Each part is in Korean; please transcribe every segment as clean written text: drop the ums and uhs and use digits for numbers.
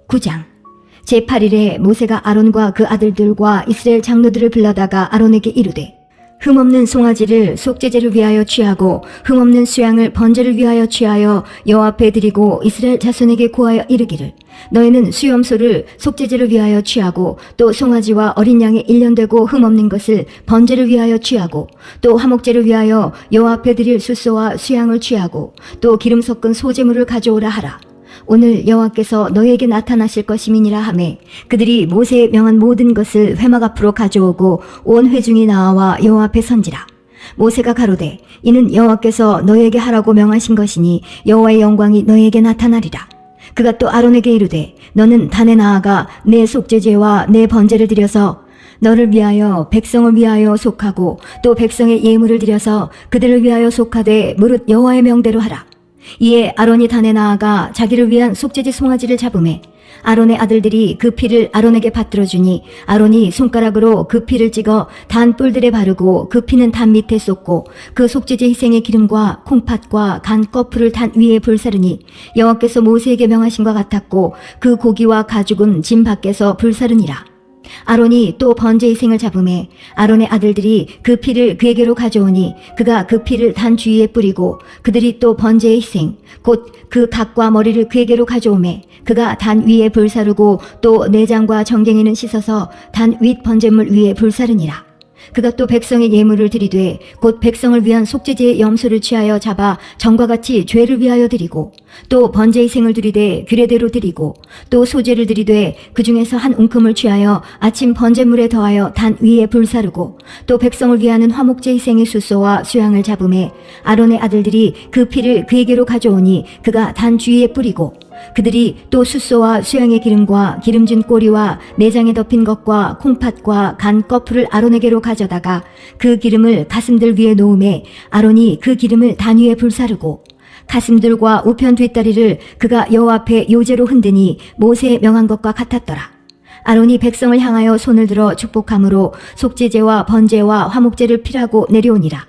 9장 제8일에 모세가 아론과 그 아들들과 이스라엘 장로들을 불러다가 아론에게 이르되 흠없는 송아지를 속죄제를 위하여 취하고 흠없는 수양을 번제를 위하여 취하여 여호와 앞에 드리고 이스라엘 자손에게 고하여 이르기를 너희는 수염소를 속죄제를 위하여 취하고 또 송아지와 어린 양의 1년 되고 흠없는 것을 번제를 위하여 취하고 또 화목제를 위하여 여호와 앞에 드릴 숫소와 수양을 취하고 또 기름 섞은 소제물을 가져오라 하라. 오늘 여호와께서 너희에게 나타나실 것임이니라 하매 그들이 모세의 명한 모든 것을 회막 앞으로 가져오고 온 회중이 나와 여호와 앞에 선지라. 모세가 가로되 이는 여호와께서 너희에게 하라고 명하신 것이니 여호와의 영광이 너희에게 나타나리라. 그가 또 아론에게 이르되 너는 단에 나아가 내 속죄제와 내 번제를 드려서 너를 위하여 백성을 위하여 속하고 또 백성의 예물을 드려서 그들을 위하여 속하되 무릇 여호와의 명대로 하라. 이에 아론이 단에 나아가 자기를 위한 속죄제 송아지를 잡으매 아론의 아들들이 그 피를 아론에게 받들어 주니 아론이 손가락으로 그 피를 찍어 단 뿔들에 바르고 그 피는 단 밑에 쏟고 그 속죄제 희생의 기름과 콩팥과 간 거풀을 단 위에 불사르니 여호와께서 모세에게 명하신 것 같았고 그 고기와 가죽은 짐 밖에서 불사르니라. 아론이 또 번제 희생을 잡으매 아론의 아들들이 그 피를 그에게로 가져오니 그가 그 피를 단 주위에 뿌리고 그들이 또 번제의 희생 곧 그 각과 머리를 그에게로 가져오매 그가 단 위에 불사르고 또 내장과 정갱이는 씻어서 단 윗 번제물 위에 불사르니라. 그가 또 백성의 예물을 드리되 곧 백성을 위한 속죄제의 염소를 취하여 잡아 전과 같이 죄를 위하여 드리고 또 번제 희생을 드리되 규례대로 드리고 또 소제를 드리되 그 중에서 한 웅큼을 취하여 아침 번제물에 더하여 단 위에 불사르고 또 백성을 위하는 화목제 희생의 숫소와 수양을 잡음에 아론의 아들들이 그 피를 그에게로 가져오니 그가 단 주위에 뿌리고 그들이 또 숫소와 수양의 기름과 기름진 꼬리와 내장에 덮인 것과 콩팥과 간 거풀을 아론에게로 가져다가 그 기름을 가슴들 위에 놓음에 아론이 그 기름을 단 위에 불사르고 가슴들과 우편 뒷다리를 그가 여호와 앞에 요제로 흔드니 모세의 명한 것과 같았더라. 아론이 백성을 향하여 손을 들어 축복함으로 속죄제와 번제와 화목제를 피라고 내려오니라.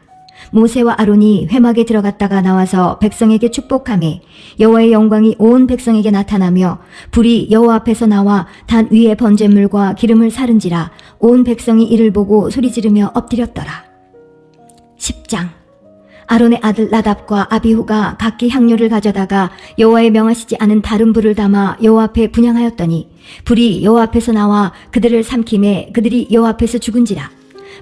모세와 아론이 회막에 들어갔다가 나와서 백성에게 축복하매 여호와의 영광이 온 백성에게 나타나며 불이 여호와 앞에서 나와 단 위에 번제물과 기름을 사른지라 온 백성이 이를 보고 소리지르며 엎드렸더라. 10장 아론의 아들 나답과 아비후가 각기 향료를 가져다가 여호와의 명하시지 않은 다른 불을 담아 여호와 앞에 분향하였더니 불이 여호와 앞에서 나와 그들을 삼키매 그들이 여호와 앞에서 죽은지라.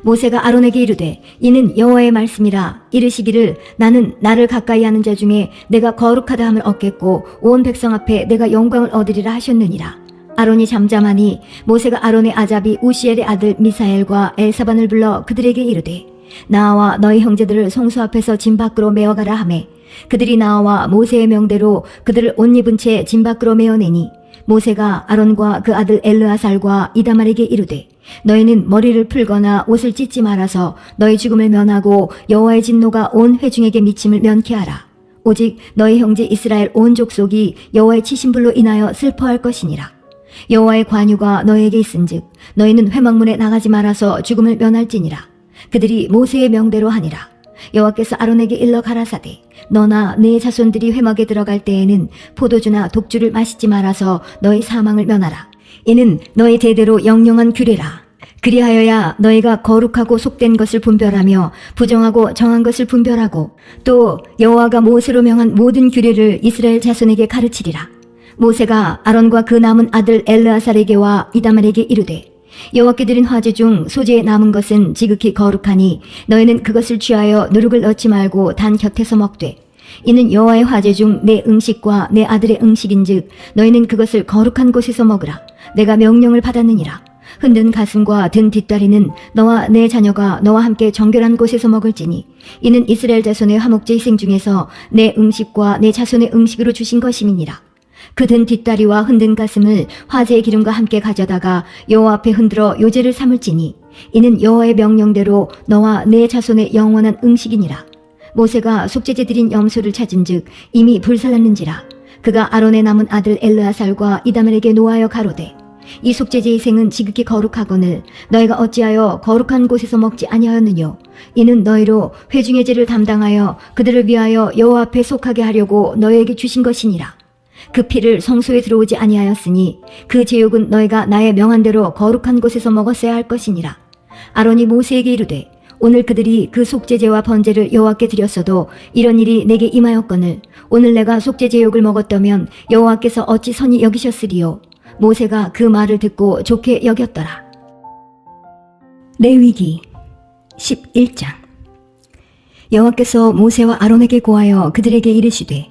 모세가 아론에게 이르되 이는 여호와의 말씀이라. 이르시기를 나는 나를 가까이 하는 자 중에 내가 거룩하다 함을 얻겠고 온 백성 앞에 내가 영광을 얻으리라 하셨느니라. 아론이 잠잠하니 모세가 아론의 아잡이 우시엘의 아들 미사엘과 엘사반을 불러 그들에게 이르되 나와 너희 형제들을 성소 앞에서 짐 밖으로 메어가라 하매 그들이 나와 모세의 명대로 그들을 옷 입은 채 짐 밖으로 메어내니 모세가 아론과 그 아들 엘르아살과 이다말에게 이르되 너희는 머리를 풀거나 옷을 찢지 말아서 너희 죽음을 면하고 여호와의 진노가 온 회중에게 미침을 면케 하라. 오직 너희 형제 이스라엘 온 족속이 여호와의 치신불로 인하여 슬퍼할 것이니라. 여호와의 관유가 너희에게 있은즉 너희는 회막문에 나가지 말아서 죽음을 면할지니라. 그들이 모세의 명대로 하니라. 여호와께서 아론에게 일러 가라사대 너나 네 자손들이 회막에 들어갈 때에는 포도주나 독주를 마시지 말아서 너희 사망을 면하라. 이는 너희 대대로 영영한 규례라. 그리하여야 너희가 거룩하고 속된 것을 분별하며 부정하고 정한 것을 분별하고 또 여호와가 모세로 명한 모든 규례를 이스라엘 자손에게 가르치리라. 모세가 아론과 그 남은 아들 엘르아살에게와 이다말에게 이르되 여호와께 드린 화제 중 소재에 남은 것은 지극히 거룩하니 너희는 그것을 취하여 누룩을 넣지 말고 단 곁에서 먹되 이는 여호와의 화제 중 내 음식과 내 아들의 음식인즉 너희는 그것을 거룩한 곳에서 먹으라. 내가 명령을 받았느니라. 흔든 가슴과 든 뒷다리는 너와 내 자녀가 너와 함께 정결한 곳에서 먹을지니 이는 이스라엘 자손의 화목제 희생 중에서 내 음식과 내 자손의 음식으로 주신 것임이니라. 그 든 뒷다리와 흔든 가슴을 화제의 기름과 함께 가져다가 여호와 앞에 흔들어 요제를 삼을지니 이는 여호와의 명령대로 너와 내 자손의 영원한 음식이니라. 모세가 속죄제 드린 염소를 찾은즉 이미 불살랐는지라. 그가 아론의 남은 아들 엘르아살과 이다말에게 노하여 가로되 이 속죄제 희생은 지극히 거룩하거늘 너희가 어찌하여 거룩한 곳에서 먹지 아니하였느뇨. 이는 너희로 회중의 죄를 담당하여 그들을 위하여 여호와 앞에 속하게 하려고 너희에게 주신 것이니라. 그 피를 성소에 들어오지 아니하였으니 그 제육은 너희가 나의 명한대로 거룩한 곳에서 먹었어야 할 것이니라. 아론이 모세에게 이르되 오늘 그들이 그 속죄제와 번제를 여호와께 드렸어도 이런 일이 내게 임하였거늘 오늘 내가 속죄제육을 먹었다면 여호와께서 어찌 선히 여기셨으리요. 모세가 그 말을 듣고 좋게 여겼더라. 레위기 11장. 여호와께서 모세와 아론에게 고하여 그들에게 이르시되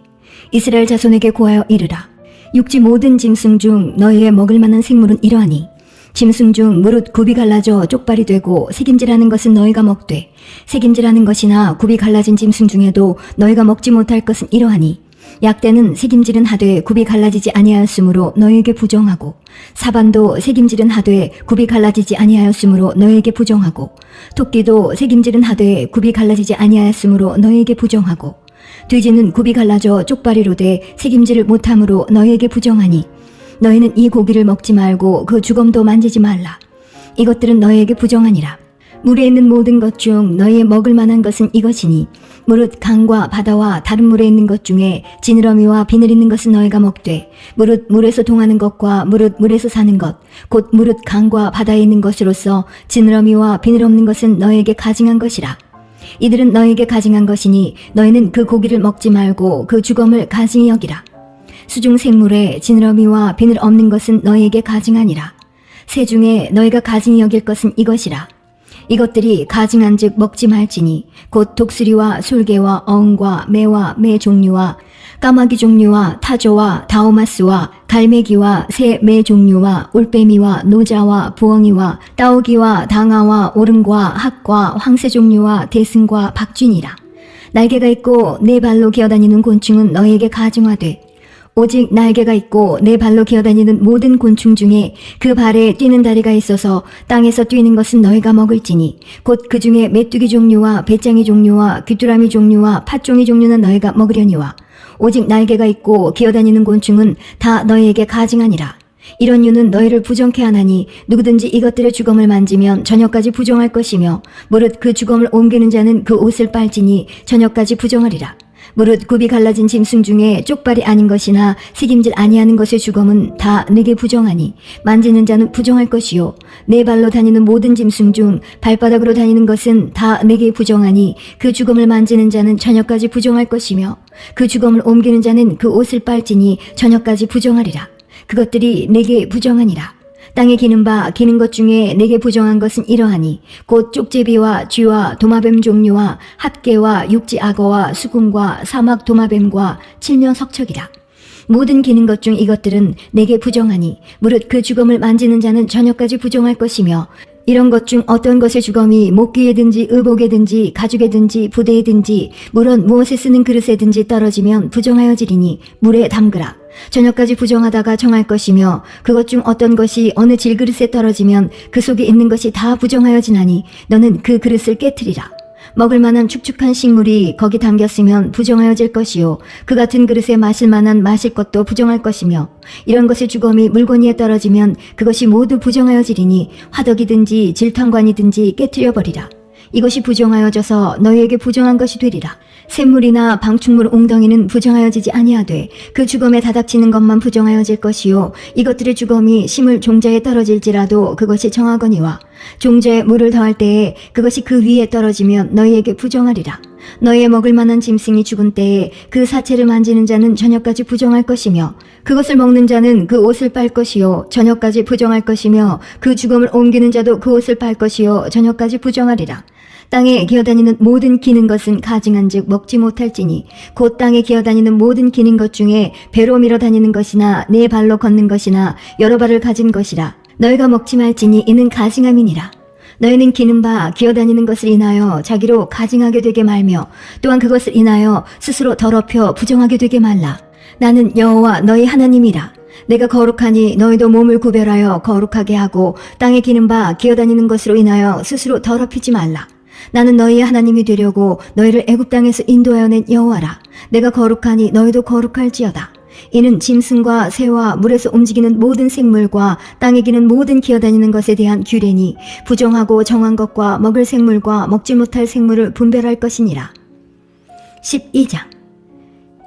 이스라엘 자손에게 고하여 이르라. 육지 모든 짐승 중 너희의 먹을 만한 생물은 이러하니 짐승 중 무릇 굽이 갈라져 쪽발이 되고 새김질하는 것은 너희가 먹되 새김질하는 것이나 굽이 갈라진 짐승 중에도 너희가 먹지 못할 것은 이러하니 약대는 새김질은 하되 굽이 갈라지지 아니하였으므로 너희에게 부정하고 사반도 새김질은 하되 굽이 갈라지지 아니하였으므로 너희에게 부정하고 토끼도 새김질은 하되 굽이 갈라지지 아니하였으므로 너희에게 부정하고 돼지는 굽이 갈라져 쪽발이로 돼 새김질을 못함으로 너희에게 부정하니 너희는 이 고기를 먹지 말고 그 주검도 만지지 말라. 이것들은 너희에게 부정하니라. 물에 있는 모든 것 중 너희의 먹을 만한 것은 이것이니 무릇 강과 바다와 다른 물에 있는 것 중에 지느러미와 비늘 있는 것은 너희가 먹되 무릇 물에서 동하는 것과 무릇 물에서 사는 것 곧 무릇 강과 바다에 있는 것으로서 지느러미와 비늘 없는 것은 너희에게 가증한 것이라. 이들은 너희에게 가증한 것이니 너희는 그 고기를 먹지 말고 그 주검을 가증히 여기라. 수중 생물에 지느러미와 비늘 없는 것은 너희에게 가증하니라. 새 중에 너희가 가증히 여길 것은 이것이라. 이것들이 가증한 즉 먹지 말지니 곧 독수리와 솔개와 어흥과 매와 매 종류와 까마귀 종류와 타조와 다오마스와 갈매기와 새 매 종류와 올빼미와 노자와 부엉이와 따오기와 당아와 오름과 학과 황새 종류와 대승과 박쥐니라. 날개가 있고 네 발로 기어다니는 곤충은 너희에게 가증하되 오직 날개가 있고 네 발로 기어다니는 모든 곤충 중에 그 발에 뛰는 다리가 있어서 땅에서 뛰는 것은 너희가 먹을지니 곧 그 중에 메뚜기 종류와 배짱이 종류와 귀뚜라미 종류와 팥종이 종류는 너희가 먹으려니와 오직 날개가 있고 기어다니는 곤충은 다 너희에게 가증하니라. 이런 유는 너희를 부정케 하나니 누구든지 이것들의 주검을 만지면 저녁까지 부정할 것이며 무릇 그 주검을 옮기는 자는 그 옷을 빨지니 저녁까지 부정하리라. 무릇 굽이 갈라진 짐승 중에 쪽발이 아닌 것이나 새김질 아니하는 것의 주검은 다 내게 부정하니 만지는 자는 부정할 것이요 네 발로 다니는 모든 짐승 중 발바닥으로 다니는 것은 다 내게 부정하니 그 주검을 만지는 자는 저녁까지 부정할 것이며 그 주검을 옮기는 자는 그 옷을 빨지니 저녁까지 부정하리라. 그것들이 내게 부정하니라. 땅에 기는 바 기는 것 중에 내게 부정한 것은 이러하니 곧 쪽제비와 쥐와 도마뱀 종류와 핫개와 육지 악어와 수금과 사막 도마뱀과 칠면 석척이라. 모든 기는 것 중 이것들은 내게 부정하니 무릇 그 주검을 만지는 자는 저녁까지 부정할 것이며 이런 것 중 어떤 것의 주검이 목귀에든지 의복에든지 가죽에든지 부대에든지 물론 무엇에 쓰는 그릇에든지 떨어지면 부정하여지리니 물에 담그라. 저녁까지 부정하다가 정할 것이며 그것 중 어떤 것이 어느 질그릇에 떨어지면 그 속에 있는 것이 다 부정하여지나니 너는 그 그릇을 깨트리라. 먹을 만한 축축한 식물이 거기 담겼으면 부정하여질 것이요 그 같은 그릇에 마실 만한 마실 것도 부정할 것이며 이런 것의 주검이 물건위에 떨어지면 그것이 모두 부정하여지리니 화덕이든지 질탕관이든지 깨트려 버리라. 이것이 부정하여져서 너희에게 부정한 것이 되리라. 샘물이나 방충물 웅덩이는 부정하여지지 아니하되 그 주검에 다닥치는 것만 부정하여질 것이요 이것들의 주검이 심을 종자에 떨어질지라도 그것이 정하거니와 종자에 물을 더할 때에 그것이 그 위에 떨어지면 너희에게 부정하리라. 너희의 먹을 만한 짐승이 죽은 때에 그 사체를 만지는 자는 저녁까지 부정할 것이며 그것을 먹는 자는 그 옷을 빨 것이요 저녁까지 부정할 것이며 그 주검을 옮기는 자도 그 옷을 빨 것이요 저녁까지 부정하리라. 땅에 기어다니는 모든 기는 것은 가증한즉 먹지 못할지니 곧 땅에 기어다니는 모든 기는 것 중에 배로 밀어 다니는 것이나 네 발로 걷는 것이나 여러 발을 가진 것이라. 너희가 먹지 말지니 이는 가증함이니라. 너희는 기는 바 기어다니는 것을 인하여 자기로 가증하게 되게 말며 또한 그것을 인하여 스스로 더럽혀 부정하게 되게 말라. 나는 여호와 너희 하나님이라. 내가 거룩하니 너희도 몸을 구별하여 거룩하게 하고 땅에 기는 바 기어다니는 것으로 인하여 스스로 더럽히지 말라. 나는 너희의 하나님이 되려고 너희를 애굽 땅에서 인도하여 낸 여호와라. 내가 거룩하니 너희도 거룩할지어다. 이는 짐승과 새와 물에서 움직이는 모든 생물과 땅에 기는 모든 기어다니는 것에 대한 규례니 부정하고 정한 것과 먹을 생물과 먹지 못할 생물을 분별할 것이니라. 12장.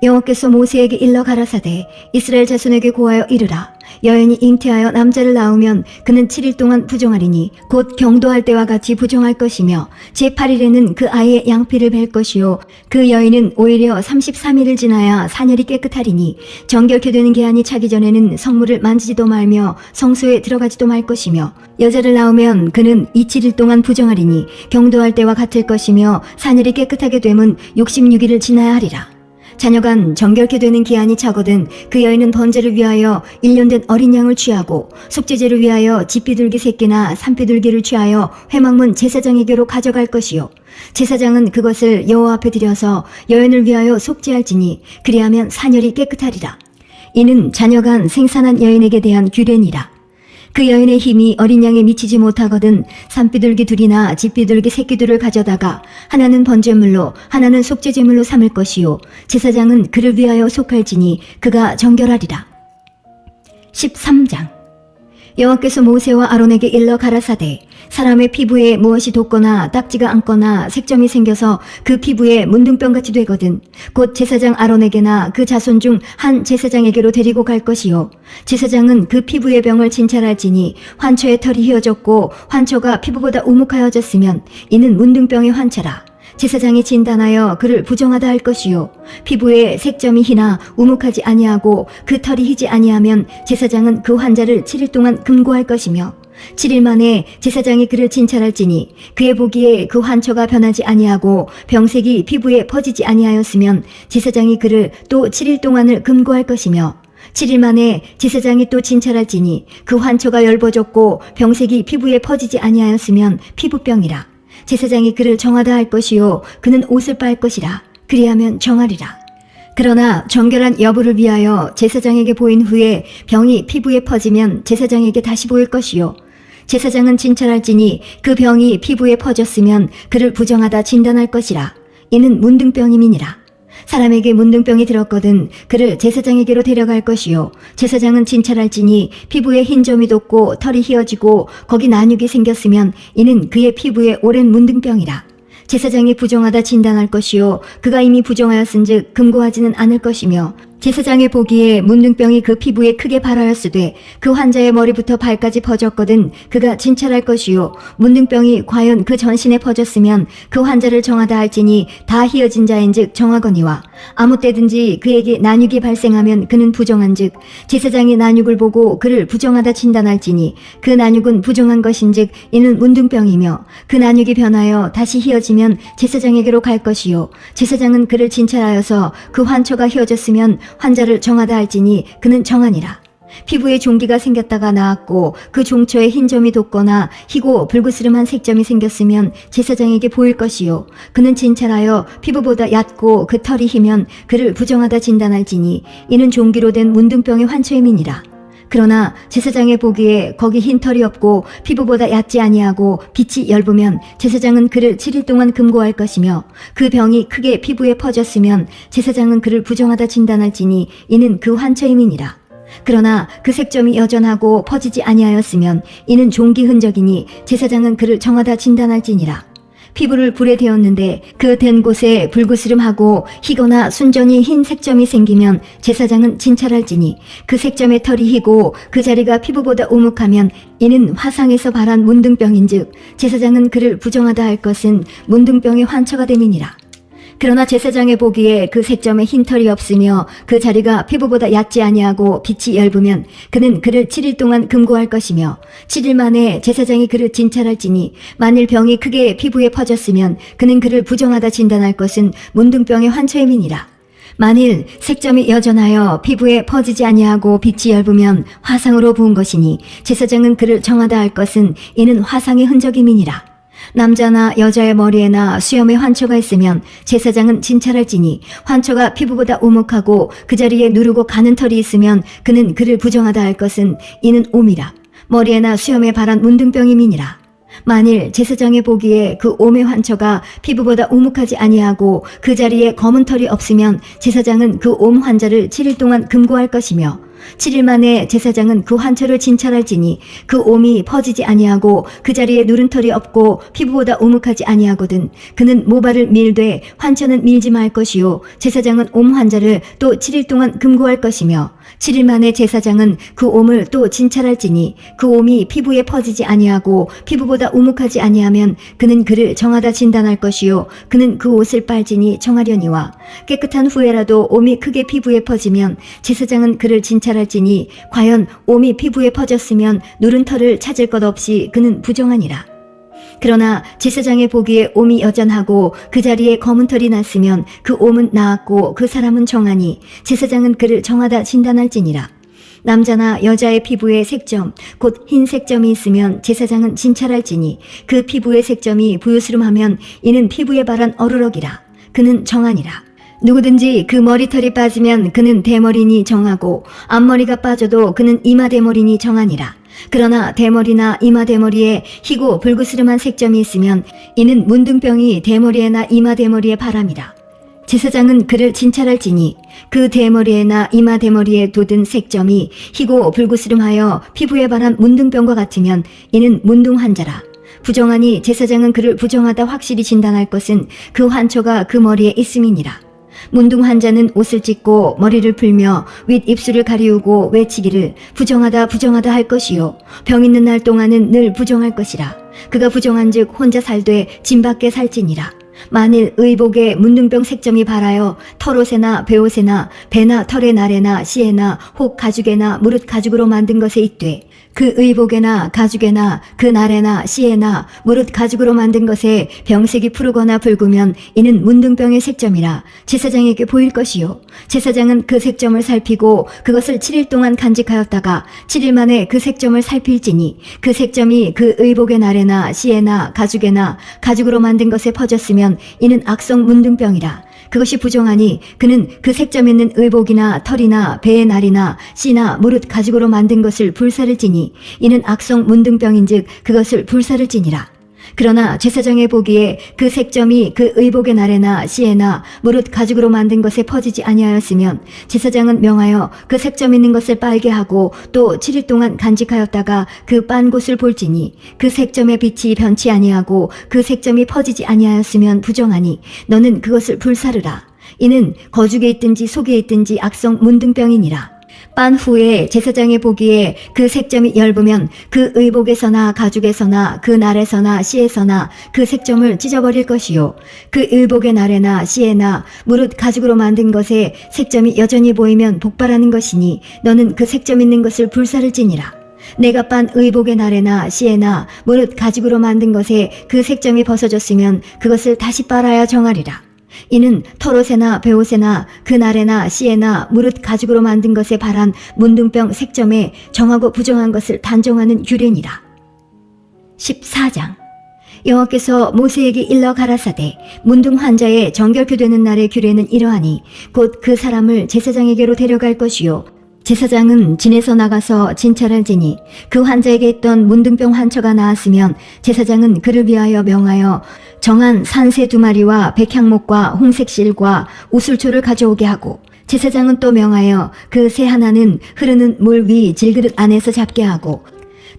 여호와께서 모세에게 일러 가라사대 이스라엘 자손에게 고하여 이르라. 여인이 잉태하여 남자를 낳으면 그는 7일 동안 부정하리니 곧 경도할 때와 같이 부정할 것이며 제8일에는 그 아이의 양피를 벨 것이요 그 여인은 오히려 33일을 지나야 사녀리 깨끗하리니 정결케 되는 기한이 차기 전에는 성물을 만지지도 말며 성소에 들어가지도 말 것이며 여자를 낳으면 그는 27일 동안 부정하리니 경도할 때와 같을 것이며 사녀리 깨끗하게 되면 66일을 지나야 하리라. 자녀간 정결케 되는 기한이 차거든 그 여인은 번제를 위하여 1년 된 어린 양을 취하고 속죄제를 위하여 집비둘기 새끼나 산비둘기를 취하여 회막문 제사장에게로 가져갈 것이요 제사장은 그것을 여호와 앞에 드려서 여인을 위하여 속죄할지니 그리하면 사녀리 깨끗하리라. 이는 자녀간 생산한 여인에게 대한 규례니라. 그 여인의 힘이 어린 양에 미치지 못하거든 산비둘기 둘이나 집비둘기 새끼들을 가져다가 하나는 번제물로 하나는 속죄제물로 삼을 것이요 제사장은 그를 위하여 속할지니 그가 정결하리라. 13장 여호와께서 모세와 아론에게 일러 가라사대 사람의 피부에 무엇이 돋거나 딱지가 앉거나 색점이 생겨서 그 피부에 문둥병같이 되거든 곧 제사장 아론에게나 그 자손 중 한 제사장에게로 데리고 갈 것이요 제사장은 그 피부의 병을 진찰할지니 환초의 털이 휘어졌고 환초가 피부보다 우묵하여졌으면 이는 문둥병의 환초라. 제사장이 진단하여 그를 부정하다 할 것이요 피부에 색점이 희나 우묵하지 아니하고 그 털이 희지 아니하면 제사장은 그 환자를 7일 동안 금고할 것이며 7일 만에 제사장이 그를 진찰할지니 그의 보기에 그 환초가 변하지 아니하고 병색이 피부에 퍼지지 아니하였으면 제사장이 그를 또 7일 동안을 금고할 것이며 7일 만에 제사장이 또 진찰할지니 그 환초가 엷어졌고 병색이 피부에 퍼지지 아니하였으면 피부병이라. 제사장이 그를 정하다 할 것이요 그는 옷을 빨 것이라. 그리하면 정하리라. 그러나 정결한 여부를 위하여 제사장에게 보인 후에 병이 피부에 퍼지면 제사장에게 다시 보일 것이요 제사장은 진찰할지니 그 병이 피부에 퍼졌으면 그를 부정하다 진단할 것이라. 이는 문둥병임이니라. 사람에게 문둥병이 들었거든 그를 제사장에게로 데려갈 것이요 제사장은 진찰할지니 피부에 흰 점이 돋고 털이 휘어지고 거기 난육이 생겼으면 이는 그의 피부에 오랜 문둥병이라. 제사장이 부정하다 진단할 것이요 그가 이미 부정하였은즉 금고하지는 않을 것이며 제사장의 보기에 문둥병이 그 피부에 크게 발하였으되 그 환자의 머리부터 발까지 퍼졌거든 그가 진찰할 것이요 문둥병이 과연 그 전신에 퍼졌으면 그 환자를 정하다 할지니 다 휘어진 자인즉 정하거니와 아무 때든지 그에게 난육이 발생하면 그는 부정한즉 제사장이 난육을 보고 그를 부정하다 진단할지니 그 난육은 부정한 것인즉 이는 문둥병이며 그 난육이 변하여 다시 휘어지면 제사장에게로 갈 것이요 제사장은 그를 진찰하여서 그 환초가 휘어졌으면 환자를 정하다 할지니 그는 정하니라. 피부에 종기가 생겼다가 나았고 그 종초에 흰 점이 돋거나 희고 불그스름한 색점이 생겼으면 제사장에게 보일 것이요 그는 진찰하여 피부보다 얕고 그 털이 희면 그를 부정하다 진단할지니 이는 종기로 된 문둥병의 환초임이니라. 그러나 제사장의 보기에 거기 흰 털이 없고 피부보다 얕지 아니하고 빛이 엷으면 제사장은 그를 7일 동안 금고할 것이며 그 병이 크게 피부에 퍼졌으면 제사장은 그를 부정하다 진단할지니 이는 그 환초임이니라. 그러나 그 색점이 여전하고 퍼지지 아니하였으면 이는 종기 흔적이니 제사장은 그를 정하다 진단할지니라. 피부를 불에 데웠는데 그 댄 곳에 불그스름하고 희거나 순전히 흰 색점이 생기면 제사장은 진찰할지니 그 색점의 털이 희고 그 자리가 피부보다 우묵하면 이는 화상에서 발한 문둥병인즉 제사장은 그를 부정하다 할 것은 문둥병의 환초가 됨이니라. 그러나 제사장의 보기에 그 색점에 흰 털이 없으며 그 자리가 피부보다 얕지 아니하고 빛이 엷으면 그는 그를 7일 동안 금고할 것이며 7일 만에 제사장이 그를 진찰할지니 만일 병이 크게 피부에 퍼졌으면 그는 그를 부정하다 진단할 것은 문둥병의 환초임이니라. 만일 색점이 여전하여 피부에 퍼지지 아니하고 빛이 엷으면 화상으로 부은 것이니 제사장은 그를 정하다 할 것은 이는 화상의 흔적임이니라. 남자나 여자의 머리에나 수염에 환초가 있으면 제사장은 진찰할지니 환초가 피부보다 우묵하고 그 자리에 누르고 가는 털이 있으면 그는 그를 부정하다 할 것은 이는 옴이라. 머리에나 수염에 발한 문둥병임이니라. 만일 제사장의 보기에 그 옴의 환초가 피부보다 우묵하지 아니하고 그 자리에 검은 털이 없으면 제사장은 그 옴 환자를 7일 동안 금고할 것이며 7일 만에 제사장은 그 환처를 진찰할지니 그 옴이 퍼지지 아니하고 그 자리에 누른 털이 없고 피부보다 오목하지 아니하거든. 그는 모발을 밀되 환처는 밀지 말 것이요 제사장은 옴 환자를 또 7일 동안 금고할 것이며 7일 만에 제사장은 그 옴을 또 진찰할지니 그 옴이 피부에 퍼지지 아니하고 피부보다 오목하지 아니하면 그는 그를 정하다 진단할 것이요 그는 그 옷을 빨지니 정하려니와 깨끗한 후에라도 옴이 크게 피부에 퍼지면 제사장은 그를 진찰할지니 과연 옴이 피부에 퍼졌으면 누른 털을 찾을 것 없이 그는 부정하니라. 그러나 제사장의 보기에 옴이 여전하고 그 자리에 검은 털이 났으면 그 옴은 나았고 그 사람은 정하니 제사장은 그를 정하다 진단할지니라. 남자나 여자의 피부에 색점 곧 흰 색점이 있으면 제사장은 진찰할지니 그 피부의 색점이 부유스름하면 이는 피부에 바란 어루럭이라. 그는 정하니라. 누구든지 그 머리털이 빠지면 그는 대머리니 정하고 앞머리가 빠져도 그는 이마대머리니 정하니라. 그러나 대머리나 이마대머리에 희고 불그스름한 색점이 있으면 이는 문둥병이 대머리에나 이마대머리에 바람이라. 제사장은 그를 진찰할지니 그 대머리에나 이마대머리에 돋은 색점이 희고 불그스름하여 피부에 바란 문둥병과 같으면 이는 문둥 환자라. 부정하니 제사장은 그를 부정하다 확실히 진단할 것은 그 환초가 그 머리에 있음이니라. 문둥 환자는 옷을 찢고 머리를 풀며 윗입술을 가리우고 외치기를 부정하다 부정하다 할 것이요 병 있는 날 동안은 늘 부정할 것이라. 그가 부정한즉 혼자 살되 진 밖에 살지니라. 만일 의복에 문둥병 색점이 발하여 털옷에나 베옷에나 배나 털의 나래나 씨에나 혹 가죽에나 무릇 가죽으로 만든 것에 있되 그 의복에나 가죽에나 그 나래나 씨에나 무릇 가죽으로 만든 것에 병색이 푸르거나 붉으면 이는 문둥병의 색점이라 제사장에게 보일 것이요 제사장은 그 색점을 살피고 그것을 7일 동안 간직하였다가 7일 만에 그 색점을 살필지니 그 색점이 그 의복의 나래나 씨에나 가죽에나 가죽으로 만든 것에 퍼졌으면 이는 악성 문둥병이라. 그것이 부정하니 그는 그 색점 있는 의복이나 털이나 배의 날이나 씨나 무릇 가죽으로 만든 것을 불사를 지니 이는 악성 문둥병인즉 그것을 불사를 지니라. 그러나 제사장의 보기에 그 색점이 그 의복의 날에나 씨에나 무릇 가죽으로 만든 것에 퍼지지 아니하였으면 제사장은 명하여 그 색점 있는 것을 빨게 하고 또 7일 동안 간직하였다가 그 빤 곳을 볼지니 그 색점의 빛이 변치 아니하고 그 색점이 퍼지지 아니하였으면 부정하니 너는 그것을 불사르라. 이는 거죽에 있든지 속에 있든지 악성 문둥병이니라. 빤 후에 제사장의 보기에 그 색점이 엷으면 그 의복에서나 가죽에서나 그 날에서나 씨에서나 그 색점을 찢어버릴 것이요 그 의복의 날에나 씨에나 무릇 가죽으로 만든 것에 색점이 여전히 보이면 복발하는 것이니 너는 그 색점 있는 것을 불사를 지니라. 내가 빤 의복의 날에나 씨에나 무릇 가죽으로 만든 것에 그 색점이 벗어졌으면 그것을 다시 빨아야 정하리라. 이는 털옷에나 베옷에나 그 날에나 씨에나 무릇 가죽으로 만든 것에 발한 문둥병 색점에 정하고 부정한 것을 단정하는 규례니라. 14장 여호와께서 모세에게 일러 가라사대 문둥 환자의 정결케 되는 날의 규례는 이러하니 곧 그 사람을 제사장에게로 데려갈 것이요 제사장은 진에서 나가서 진찰할지니 그 환자에게 있던 문둥병 환처가 나았으면 제사장은 그를 위하여 명하여 정한 산새 2마리와 백향목과 홍색실과 우슬초를 가져오게 하고 제사장은 또 명하여 그 새 하나는 흐르는 물 위 질그릇 안에서 잡게 하고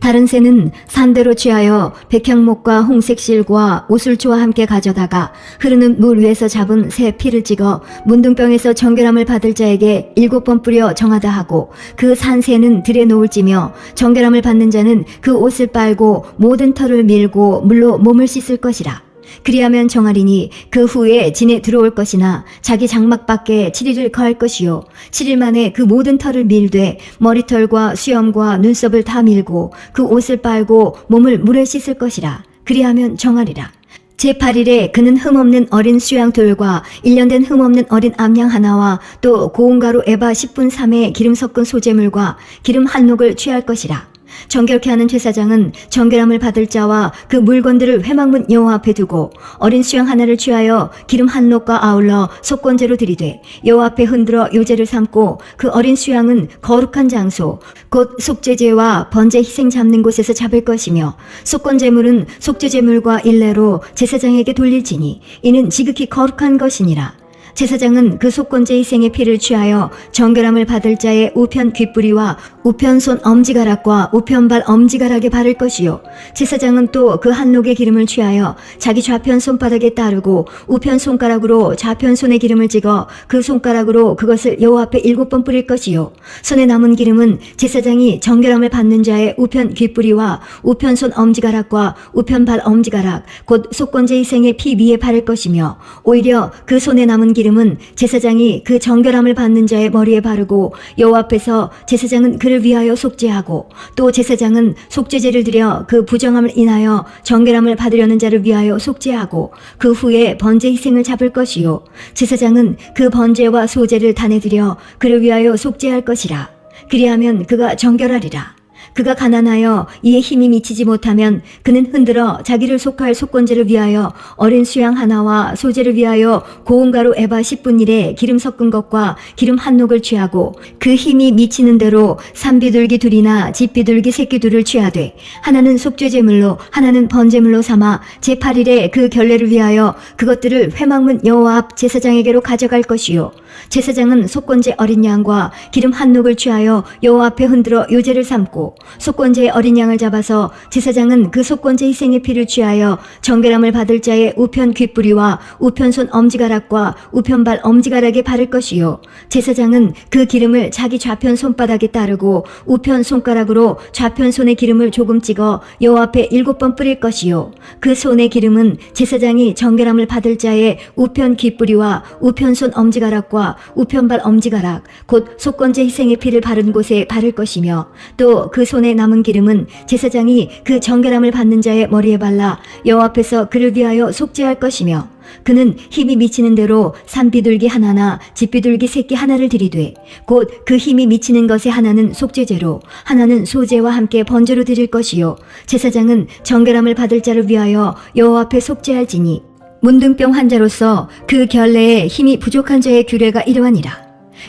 다른 새는 산대로 취하여 백향목과 홍색실과 우슬초와 함께 가져다가 흐르는 물 위에서 잡은 새 피를 찍어 문둥병에서 정결함을 받을 자에게 7번 뿌려 정하다 하고 그 산새는 들에 놓을지며 정결함을 받는 자는 그 옷을 빨고 모든 털을 밀고 물로 몸을 씻을 것이라. 그리하면 정하리니 그 후에 진에 들어올 것이나 자기 장막 밖에 7일을 거할 것이요 7일 만에 그 모든 털을 밀되 머리털과 수염과 눈썹을 다 밀고 그 옷을 빨고 몸을 물에 씻을 것이라. 그리하면 정하리라. 제8일에 그는 흠없는 어린 수양돌과 1년 된 흠없는 어린 암양 하나와 또 고운 가루 에바 10분 3의 기름 섞은 소재물과 기름 한 녹을 취할 것이라. 정결케 하는 제사장은 정결함을 받을 자와 그 물건들을 회막문 여호와 앞에 두고 어린 수양 하나를 취하여 기름 한 녹과 아울러 속건제로 드리되 여호와 앞에 흔들어 요제를 삼고 그 어린 수양은 거룩한 장소 곧 속죄제와 번제 희생 잡는 곳에서 잡을 것이며 속건제물은 속죄제물과 일례로 제사장에게 돌릴지니 이는 지극히 거룩한 것이니라. 제사장은 그 속건제 희생의 피를 취하여 정결함을 받을 자의 우편 귓부리와 우편 손 엄지가락과 우편 발 엄지가락에 바를 것이요. 제사장은 또 그 한록의 기름을 취하여 자기 좌편 손바닥에 따르고 우편 손가락으로 좌편 손에 기름을 찍어 그 손가락으로 그것을 여호와 앞에 7번 뿌릴 것이요. 손에 남은 기름은 제사장이 정결함을 받는 자의 우편 귓부리와 우편 손 엄지가락과 우편 발 엄지가락 곧 속건제 희생의 피 위에 바를 것이며, 오히려 그 손에 남은 기름은 제사장이 그 정결함을 받는 자의 머리에 바르고 여호와 앞에서 제사장은 그를 위하여 속죄하고, 또 제사장은 속죄제를 드려 그 부정함을 인하여 정결함을 받으려는 자를 위하여 속죄하고 그 후에 번제 희생을 잡을 것이요. 제사장은 그 번제와 소제를 단에 드려 그를 위하여 속죄할 것이라. 그리하면 그가 정결하리라. 그가 가난하여 이에 힘이 미치지 못하면 그는 흔들어 자기를 속할 속건제를 위하여 어린 수양 하나와 소제를 위하여 고운 가루 에바 10분 1에 기름 섞은 것과 기름 한 녹을 취하고, 그 힘이 미치는 대로 산비둘기 둘이나 집비둘기 새끼 둘을 취하되 하나는 속죄제물로 하나는 번제물로 삼아 제8일에 그 결례를 위하여 그것들을 회막문 여호와 앞 제사장에게로 가져갈 것이요. 제사장은 속건제 어린 양과 기름 한 녹을 취하여 여호와 앞에 흔들어 요제를 삼고, 속건제의 어린 양을 잡아서 제사장은 그 속건제 희생의 피를 취하여 정결함을 받을 자의 우편 귓부리와 우편 손 엄지가락과 우편 발 엄지가락에 바를 것이요. 제사장은 그 기름을 자기 좌편 손바닥에 따르고 우편 손가락으로 좌편 손에 기름을 조금 찍어 여호와 앞에 7번 뿌릴 것이요. 그 손의 기름은 제사장이 정결함을 받을 자의 우편 귓부리와 우편 손 엄지가락과 우편 발 엄지가락 곧 속건제 희생의 피를 바른 곳에 바를 것이며, 또 그 손에 남은 기름은 제사장이 그 정결함을 받는 자의 머리에 발라 여호와 앞에서 그를 위하여 속죄할 것이며, 그는 힘이 미치는 대로 산비둘기 하나나 집비둘기 새끼 하나를 드리되 곧 그 힘이 미치는 것의 하나는 속죄제로 하나는 소제와 함께 번제로 드릴 것이요. 제사장은 정결함을 받을 자를 위하여 여호와 앞에 속죄할지니, 문둥병 환자로서 그 결례에 힘이 부족한 자의 규례가 이러하니라.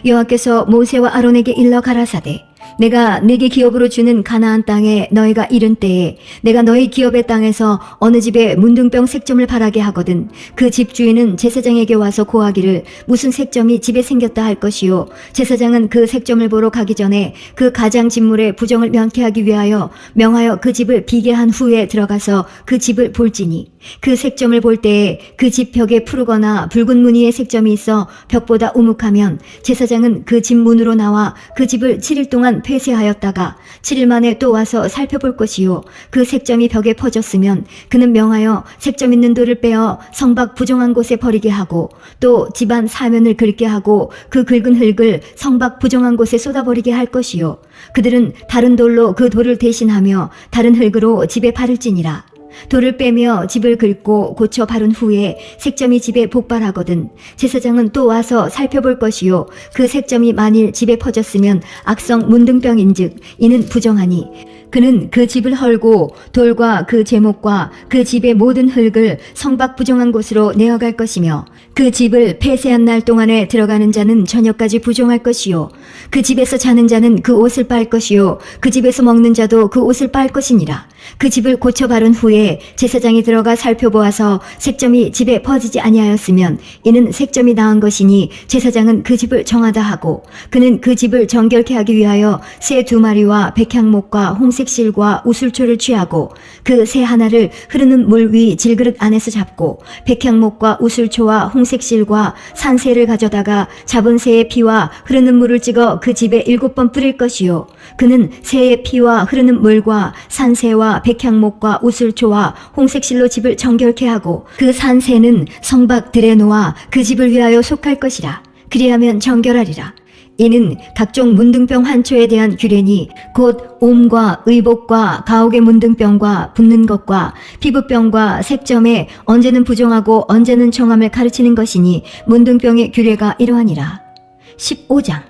여호와께서 모세와 아론에게 일러 가라사대, 내가 네게 기업으로 주는 가나안 땅에 너희가 이른 때에 내가 너희 기업의 땅에서 어느 집에 문둥병 색점을 바라게 하거든 그 집 주인은 제사장에게 와서 고하기를 무슨 색점이 집에 생겼다 할 것이요. 제사장은 그 색점을 보러 가기 전에 그 가장 진물의 부정을 명쾌하기 위하여 명하여 그 집을 비게 한 후에 들어가서 그 집을 볼지니, 그 색점을 볼 때에 그 집 벽에 푸르거나 붉은 무늬의 색점이 있어 벽보다 우묵하면 제사장은 그 집 문으로 나와 그 집을 7일 동안 폐쇄하였다가 7일 만에 또 와서 살펴볼 것이요. 그 색점이 벽에 퍼졌으면 그는 명하여 색점 있는 돌을 빼어 성밖 부정한 곳에 버리게 하고, 또 집안 사면을 긁게 하고 그 긁은 흙을 성밖 부정한 곳에 쏟아버리게 할 것이요. 그들은 다른 돌로 그 돌을 대신하며 다른 흙으로 집에 바를지니라. 돌을 빼며 집을 긁고 고쳐 바른 후에 색점이 집에 복발하거든 제사장은 또 와서 살펴볼 것이요. 그 색점이 만일 집에 퍼졌으면 악성 문둥병인즉 이는 부정하니, 그는 그 집을 헐고 돌과 그 제목과 그 집의 모든 흙을 성밖 부정한 곳으로 내어갈 것이며, 그 집을 폐쇄한 날 동안에 들어가는 자는 저녁까지 부정할 것이요. 그 집에서 자는 자는 그 옷을 빨 것이요. 그 집에서 먹는 자도 그 옷을 빨 것이니라. 그 집을 고쳐 바른 후에 제사장이 들어가 살펴보아서 색점이 집에 퍼지지 아니하였으면 이는 색점이 나은 것이니 제사장은 그 집을 정하다 하고, 그는 그 집을 정결케 하기 위하여 새 2마리와 백향목과 홍색 실과 우슬초를 취하고 그 새 하나를 흐르는 물 위 질그릇 안에서 잡고 백향목과 우슬초와 홍색 실과 산새를 가져다가 잡은 새의 피와 흐르는 물을 찍어 그 집에 7번 뿌릴 것이요. 그는 새의 피와 흐르는 물과 산새와 백향목과 우슬초와 홍색 실로 집을 정결케 하고 그 산새는 성밖 들에 놓아 그 집을 위하여 속할 것이라. 그리하면 정결하리라. 이는 각종 문둥병 환초에 대한 규례니 곧 옴과 의복과 가옥의 문둥병과 붓는 것과 피부병과 색점에 언제는 부정하고 언제는 정함을 가르치는 것이니 문둥병의 규례가 이러하니라. 15장.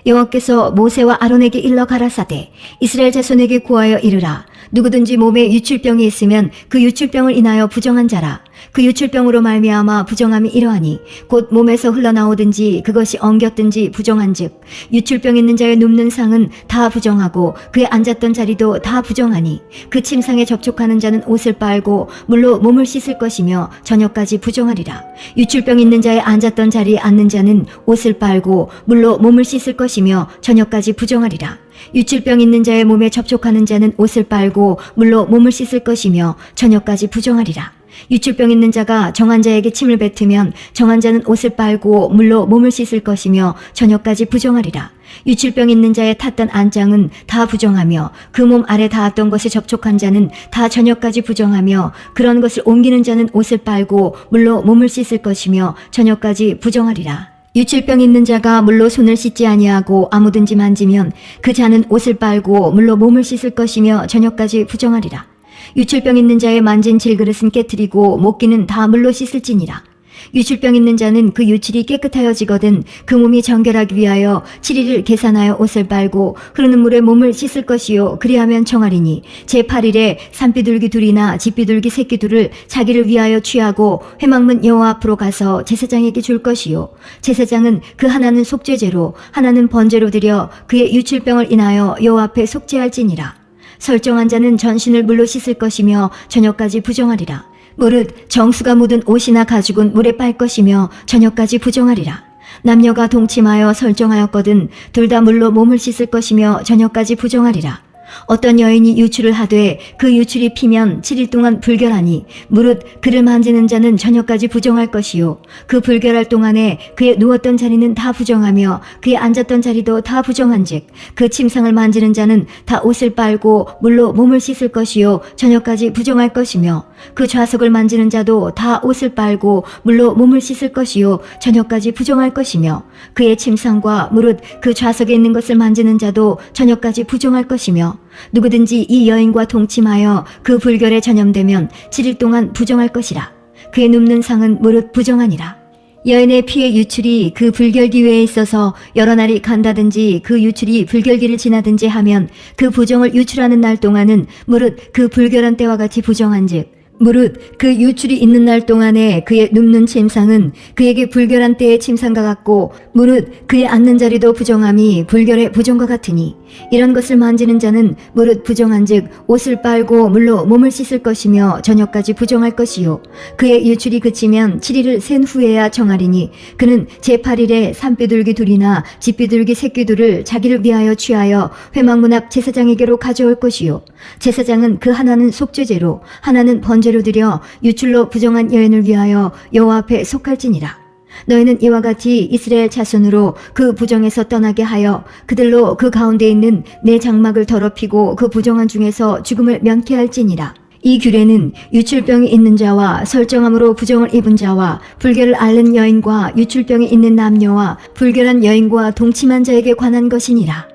여호와께서 모세와 아론에게 일러 가라사대, 이스라엘 자손에게 구하여 이르라. 누구든지 몸에 유출병이 있으면 그 유출병을 인하여 부정한 자라. 그 유출병으로 말미암아 부정함이 이러하니 곧 몸에서 흘러나오든지 그것이 엉겼든지 부정한즉 유출병 있는 자의 눕는 상은 다 부정하고 그의 앉았던 자리도 다 부정하니 그 침상에 접촉하는 자는 옷을 빨고 물로 몸을 씻을 것이며 저녁까지 부정하리라. 유출병 있는 자의 앉았던 자리에 앉는 자는 옷을 빨고 물로 몸을 씻을 것이며 저녁까지 부정하리라. 유출병 있는 자의 몸에 접촉하는 자는 옷을 빨고 물로 몸을 씻을 것이며 저녁까지 부정하리라. 유출병 있는 자가 정한 자에게 침을 뱉으면 정한 자는 옷을 빨고 물로 몸을 씻을 것이며 저녁까지 부정하리라. 유출병 있는 자의 탔던 안장은 다 부정하며 그 몸 아래 닿았던 것에 접촉한 자는 다 저녁까지 부정하며 그런 것을 옮기는 자는 옷을 빨고 물로 몸을 씻을 것이며 저녁까지 부정하리라. 유출병 있는 자가 물로 손을 씻지 아니하고 아무든지 만지면 그 자는 옷을 빨고 물로 몸을 씻을 것이며 저녁까지 부정하리라. 유출병 있는 자의 만진 질그릇은 깨트리고 목기는 다 물로 씻을지니라. 유출병 있는 자는 그 유출이 깨끗하여지거든 그 몸이 정결하기 위하여 7일을 계산하여 옷을 빨고 흐르는 물에 몸을 씻을 것이요 그리하면 정하리니 제8일에 산비둘기 둘이나 집비둘기 새끼 둘을 자기를 위하여 취하고 회막문 여호와 앞으로 가서 제사장에게 줄 것이요 제사장은 그 하나는 속죄제로 하나는 번제로 드려 그의 유출병을 인하여 여호와 앞에 속죄할지니라. 설정한 자는 전신을 물로 씻을 것이며 저녁까지 부정하리라. 무릇 정수가 묻은 옷이나 가죽은 물에 빨 것이며 저녁까지 부정하리라. 남녀가 동침하여 설정하였거든 둘 다 물로 몸을 씻을 것이며 저녁까지 부정하리라. 어떤 여인이 유출을 하되 그 유출이 피면 7일 동안 불결하니 무릇 그를 만지는 자는 저녁까지 부정할 것이요 그 불결할 동안에 그의 누웠던 자리는 다 부정하며 그의 앉았던 자리도 다 부정한즉 그 침상을 만지는 자는 다 옷을 빨고 물로 몸을 씻을 것이요 저녁까지 부정할 것이며 그 좌석을 만지는 자도 다 옷을 빨고 물로 몸을 씻을 것이요 저녁까지 부정할 것이며 그의 침상과 무릇 그 좌석에 있는 것을 만지는 자도 저녁까지 부정할 것이며 누구든지 이 여인과 동침하여 그 불결에 전염되면 7일 동안 부정할 것이라. 그의 눕는 상은 무릇 부정하니라. 여인의 피의 유출이 그 불결 기회에 있어서 여러 날이 간다든지 그 유출이 불결기를 지나든지 하면 그 부정을 유출하는 날 동안은 무릇 그 불결한 때와 같이 부정한즉 무릇 그 유출이 있는 날 동안에 그의 눕는 침상은 그에게 불결한 때의 침상과 같고 무릇 그의 앉는 자리도 부정함이 불결의 부정과 같으니 이런 것을 만지는 자는 무릇 부정한즉 옷을 빨고 물로 몸을 씻을 것이며 저녁까지 부정할 것이요 그의 유출이 그치면 7일을 센 후에야 정하리니 그는 제8일에 산비둘기 둘이나 집비둘기 새끼 둘을 자기를 위하여 취하여 회막문 앞 제사장에게로 가져올 것이요 제사장은 그 하나는 속죄제로 하나는 번제로 드려 유출로 부정한 여인을 위하여 여호와 앞에 속할지니라. 너희는 이와 같이 이스라엘 자손으로 그 부정에서 떠나게 하여 그들로 그 가운데 있는 내 장막을 더럽히고 그 부정한 중에서 죽음을 면케 할지니라. 이 규례는 유출병이 있는 자와 설정함으로 부정을 입은 자와 불결을 앓는 여인과 유출병이 있는 남녀와 불결한 여인과 동침한 자에게 관한 것이니라.